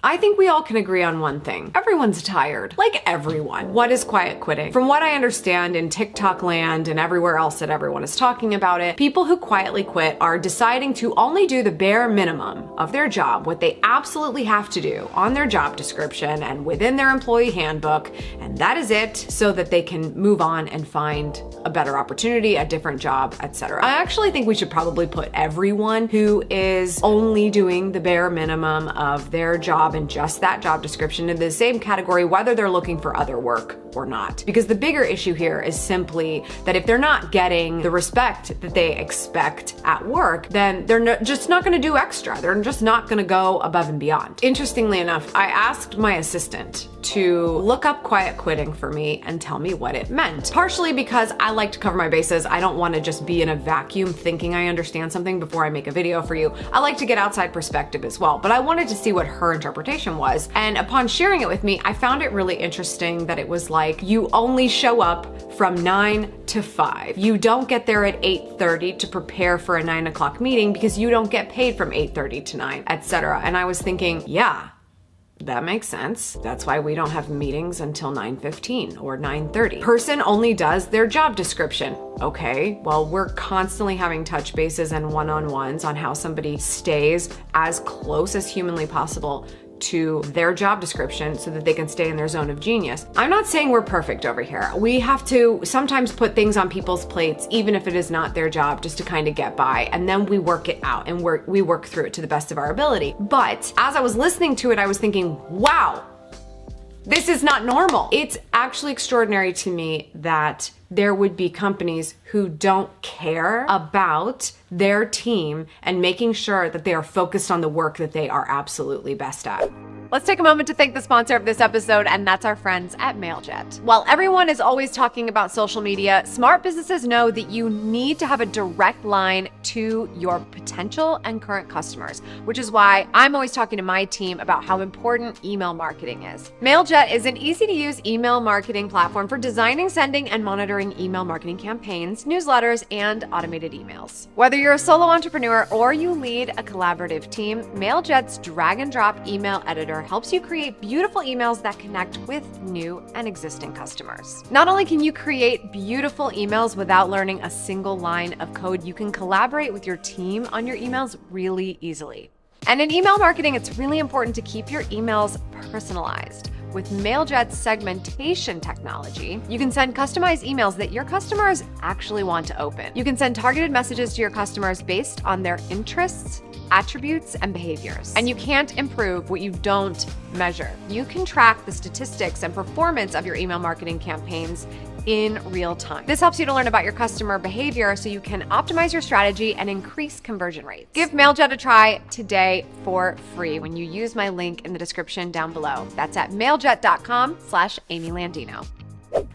I think we all can agree on one thing. Everyone's tired. Like everyone. What is quiet quitting? From what I understand in TikTok land and everywhere else that everyone is talking about it, people who quietly quit are deciding to only do the bare minimum of their job, what they absolutely have to do on their job description and within their employee handbook, and that is it, so that they can move on and find a better opportunity, a different job, etc. I actually think we should probably put everyone who is only doing the bare minimum of their job and just that job description in the same category, whether they're looking for other work or not. Because the bigger issue here is simply that if they're not getting the respect that they expect at work, then they're just not gonna do extra. They're just not gonna go above and beyond. Interestingly enough, I asked my assistant to look up quiet quitting for me and tell me what it meant. Partially because I like to cover my bases. I don't want to just be in a vacuum thinking I understand something before I make a video for you. I like to get outside perspective as well, but I wanted to see what her interpretation was. And upon sharing it with me, I found it really interesting that it was like, you only show up from 9 to 5. You don't get there at 8:30 to prepare for a 9 o'clock meeting because you don't get paid from 8:30 to 9, etc. And I was thinking, yeah, that makes sense. That's why we don't have meetings until 9:15 or 9:30. Person only does their job description. Okay, well, we're constantly having touch bases and one-on-ones on how somebody stays as close as humanly possible to their job description so that they can stay in their zone of genius. I'm not saying we're perfect over here. We have to sometimes put things on people's plates, even if it is not their job, just to kind of get by. And then we work it out and we work through it to the best of our ability. But as I was listening to it, I was thinking, wow, this is not normal. It's actually extraordinary to me that there would be companies who don't care about their team and making sure that they are focused on the work that they are absolutely best at. Let's take a moment to thank the sponsor of this episode, and that's our friends at Mailjet. While everyone is always talking about social media, smart businesses know that you need to have a direct line to your potential and current customers, which is why I'm always talking to my team about how important email marketing is. Mailjet is an easy-to-use email marketing platform for designing, sending, and monitoring email marketing campaigns, newsletters, and automated emails. Whether you're a solo entrepreneur or you lead a collaborative team, Mailjet's drag-and-drop email editor helps you create beautiful emails that connect with new and existing customers. Not only can you create beautiful emails without learning a single line of code, you can collaborate with your team on your emails really easily. And in email marketing, it's really important to keep your emails personalized. With Mailjet's segmentation technology, you can send customized emails that your customers actually want to open. You can send targeted messages to your customers based on their interests, attributes, and behaviors. And you can't improve what you don't measure. You can track the statistics and performance of your email marketing campaigns in real time. This helps you to learn about your customer behavior so you can optimize your strategy and increase conversion rates. Give Mailjet a try today for free when you use my link in the description down below. That's at mailjet.com/Amy Landino.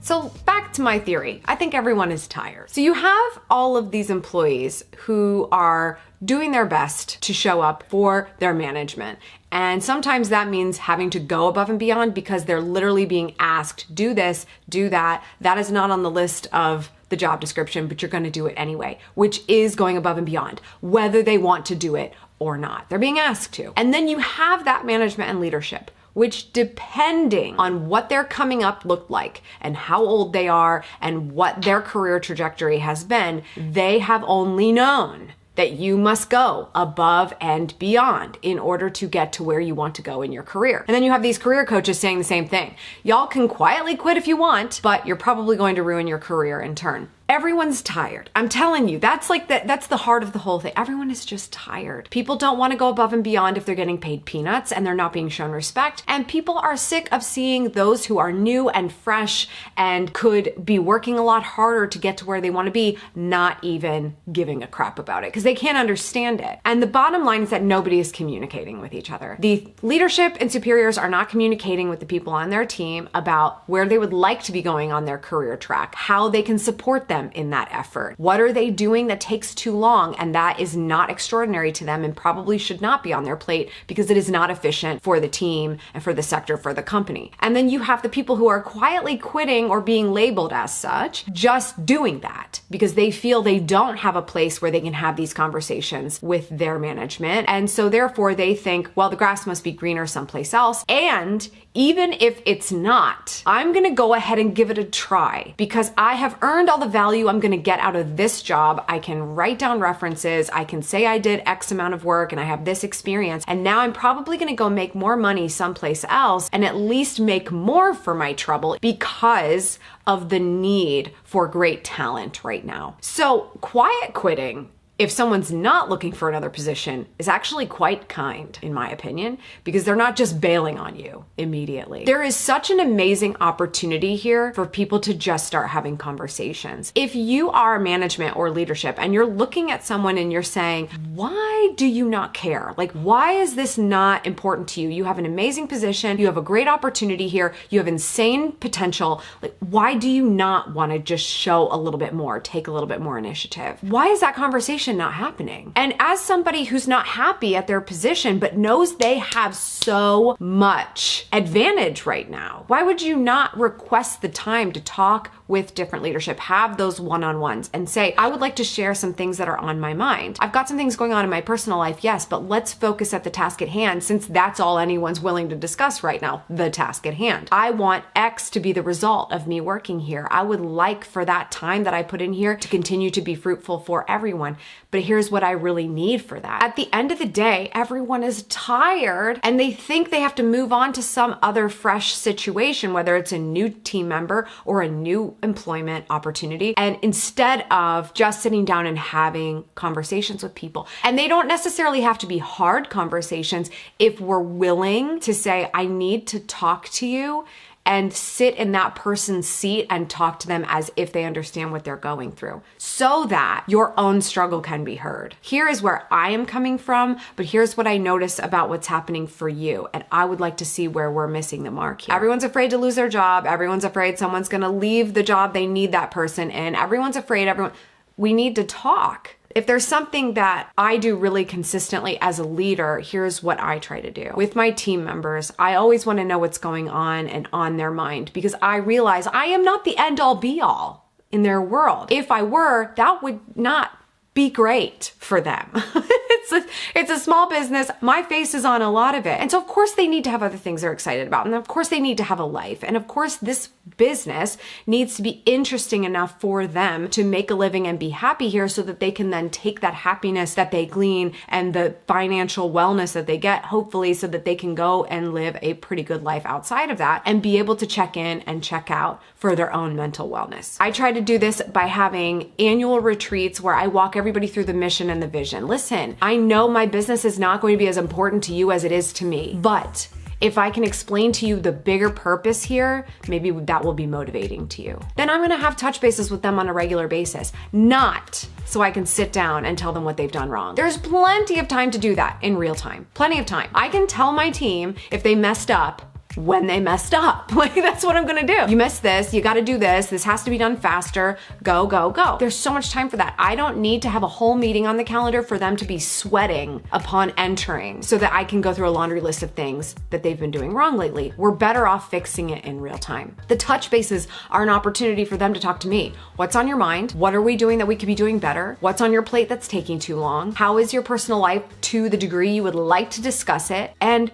So back to my theory. I think everyone is tired. So you have all of these employees who are doing their best to show up for their management. And sometimes that means having to go above and beyond because they're literally being asked, do this, do that. That is not on the list of the job description, but you're going to do it anyway, which is going above and beyond, whether they want to do it or not. They're being asked to. And then you have that management and leadership, which, depending on what their coming up looked like and how old they are and what their career trajectory has been, they have only known that you must go above and beyond in order to get to where you want to go in your career. And then you have these career coaches saying the same thing. Y'all can quietly quit if you want, but you're probably going to ruin your career in turn. Everyone's tired. I'm telling you, that's the heart of the whole thing. Everyone is just tired. People don't want to go above and beyond if they're getting paid peanuts and they're not being shown respect. And people are sick of seeing those who are new and fresh and could be working a lot harder to get to where they want to be, not even giving a crap about it because they can't understand it. And the bottom line is that nobody is communicating with each other. The leadership and superiors are not communicating with the people on their team about where they would like to be going on their career track, how they can support them in that effort. What are they doing that takes too long and that is not extraordinary to them and probably should not be on their plate because it is not efficient for the team and for the sector, for the company. And then you have the people who are quietly quitting or being labeled as such, just doing that. because they feel they don't have a place where they can have these conversations with their management. And so therefore they think, well, the grass must be greener someplace else. And even if it's not, I'm gonna go ahead and give it a try because I have earned all the value I'm gonna get out of this job. I can write down references. I can say I did X amount of work and I have this experience. And now I'm probably gonna go make more money someplace else and at least make more for my trouble because of the need for great talent right now. So quiet quitting, if someone's not looking for another position, is actually quite kind, in my opinion, because they're not just bailing on you immediately. There is such an amazing opportunity here for people to just start having conversations. If you are management or leadership and you're looking at someone and you're saying, why do you not care? Like, why is this not important to you? You have an amazing position. You have a great opportunity here. You have insane potential. Like, why do you not want to just show a little bit more, take a little bit more initiative? Why is that conversation not happening? And as somebody who's not happy at their position but knows they have so much advantage right now, why would you not request the time to talk with different leadership, have those one-on-ones and say, I would like to share some things that are on my mind. I've got some things going on in my personal life, yes, but let's focus at the task at hand since that's all anyone's willing to discuss right now, the task at hand. I want X to be the result of me working here. I would like for that time that I put in here to continue to be fruitful for everyone. But here's what I really need for that. At the end of the day, everyone is tired and they think they have to move on to some other fresh situation, whether it's a new team member or a new employment opportunity. And instead of just sitting down and having conversations with people, and they don't necessarily have to be hard conversations if we're willing to say, I need to talk to you and sit in that person's seat and talk to them as if they understand what they're going through so that your own struggle can be heard. Here is where I am coming from, but here's what I notice about what's happening for you. And I would like to see where we're missing the mark here. Everyone's afraid to lose their job. Everyone's afraid someone's going to leave the job they need that person in. Everyone's afraid. We need to talk. If there's something that I do really consistently as a leader, here's what I try to do. With my team members, I always want to know what's going on and on their mind because I realize I am not the end all be all in their world. If I were, that would not be great for them. It's a small business. My face is on a lot of it. And so of course they need to have other things they're excited about. And of course they need to have a life. And of course this business needs to be interesting enough for them to make a living and be happy here so that they can then take that happiness that they glean and the financial wellness that they get, hopefully, so that they can go and live a pretty good life outside of that and be able to check in and check out for their own mental wellness. I try to do this by having annual retreats where I walk everybody through the mission and the vision. Listen, I know my business is not going to be as important to you as it is to me, but if I can explain to you the bigger purpose here, maybe that will be motivating to you. Then I'm gonna have touch bases with them on a regular basis, not so I can sit down and tell them what they've done wrong. There's plenty of time to do that in real time. Plenty of time. I can tell my team if they messed up when they messed up. Like, that's what I'm gonna do. You missed this, you gotta do this, this has to be done faster, go, go, go. There's so much time for that. I don't need to have a whole meeting on the calendar for them to be sweating upon entering so that I can go through a laundry list of things that they've been doing wrong lately. We're better off fixing it in real time. The touch bases are an opportunity for them to talk to me. What's on your mind? What are we doing that we could be doing better? What's on your plate that's taking too long? How is your personal life to the degree you would like to discuss it? And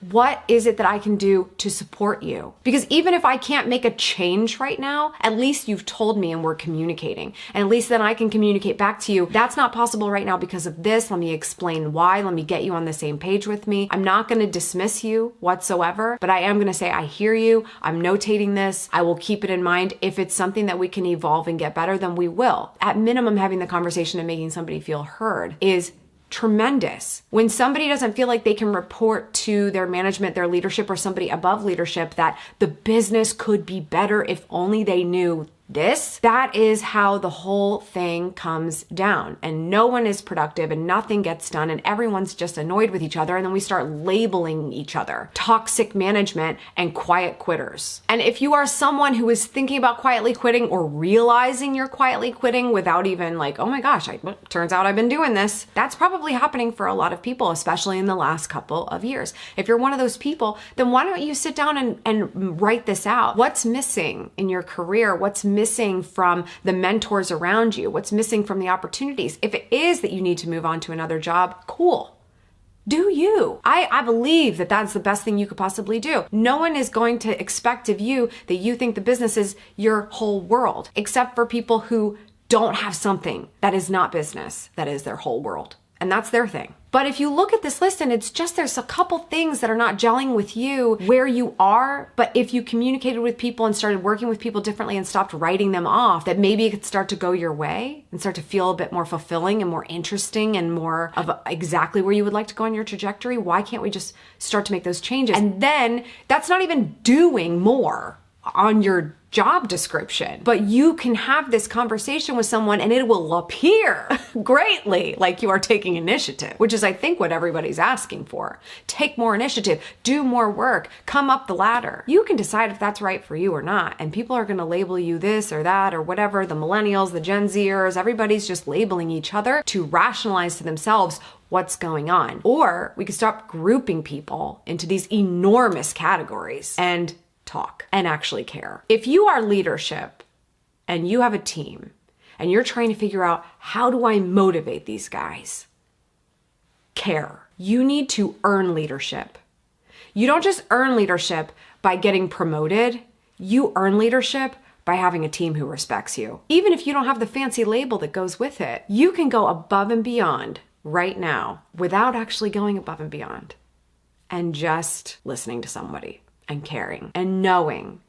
what is it that I can do to support you? Because even if I can't make a change right now, at least you've told me and we're communicating. And at least then I can communicate back to you. That's not possible right now because of this. Let me explain why. Let me get you on the same page with me. I'm not going to dismiss you whatsoever, but I am going to say, I hear you. I'm notating this. I will keep it in mind. If it's something that we can evolve and get better, then we will. At minimum, having the conversation and making somebody feel heard is tremendous. When somebody doesn't feel like they can report to their management, their leadership, or somebody above leadership that the business could be better if only they knew this, that is how the whole thing comes down. And no one is productive and nothing gets done and everyone's just annoyed with each other. And then we start labeling each other toxic management and quiet quitters. And if you are someone who is thinking about quietly quitting or realizing you're quietly quitting without even like, oh my gosh, turns out I've been doing this, that's probably happening for a lot of people, especially in the last couple of years. If you're one of those people, then why don't you sit down and write this out? What's missing in your career? What's missing missing from the mentors around you? What's missing from the opportunities? If it is that you need to move on to another job, cool. Do you? I believe that that's the best thing you could possibly do. No one is going to expect of you that you think the business is your whole world, except for people who don't have something that is not business, that is their whole world. And that's their thing. But if you look at this list and it's just there's a couple things that are not gelling with you where you are, but if you communicated with people and started working with people differently and stopped writing them off, that maybe it could start to go your way and start to feel a bit more fulfilling and more interesting and more of exactly where you would like to go on your trajectory. Why can't we just start to make those changes? And then that's not even doing more on your job description, but you can have this conversation with someone and it will appear greatly like you are taking initiative, which is, I think, what everybody's asking for. Take more initiative, do more work, come up the ladder. You can decide if that's right for you or not. And people are going to label you this or that or whatever. The millennials, the Gen Zers, everybody's just labeling each other to rationalize to themselves what's going on. Or we could stop grouping people into these enormous categories and talk and actually care. If you are leadership and you have a team and you're trying to figure out, how do I motivate these guys? Care. You need to earn leadership. You don't just earn leadership by getting promoted. You earn leadership by having a team who respects you. Even if you don't have the fancy label that goes with it, you can go above and beyond right now without actually going above and beyond and just listening to somebody and caring and knowing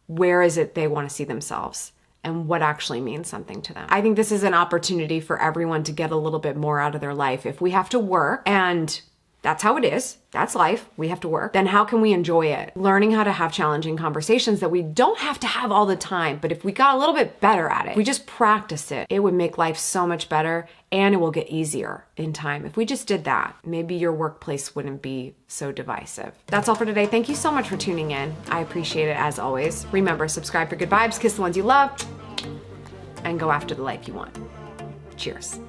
where is it they want to see themselves and what actually means something to them. I think this is an opportunity for everyone to get a little bit more out of their life. If we have to work, and that's how it is, that's life, we have to work, then how can we enjoy it? Learning how to have challenging conversations that we don't have to have all the time, but if we got a little bit better at it, if we just practice it, it would make life so much better and it will get easier in time. If we just did that, maybe your workplace wouldn't be so divisive. That's all for today. Thank you so much for tuning in. I appreciate it as always. Remember, subscribe for good vibes, kiss the ones you love, and go after the life you want. Cheers.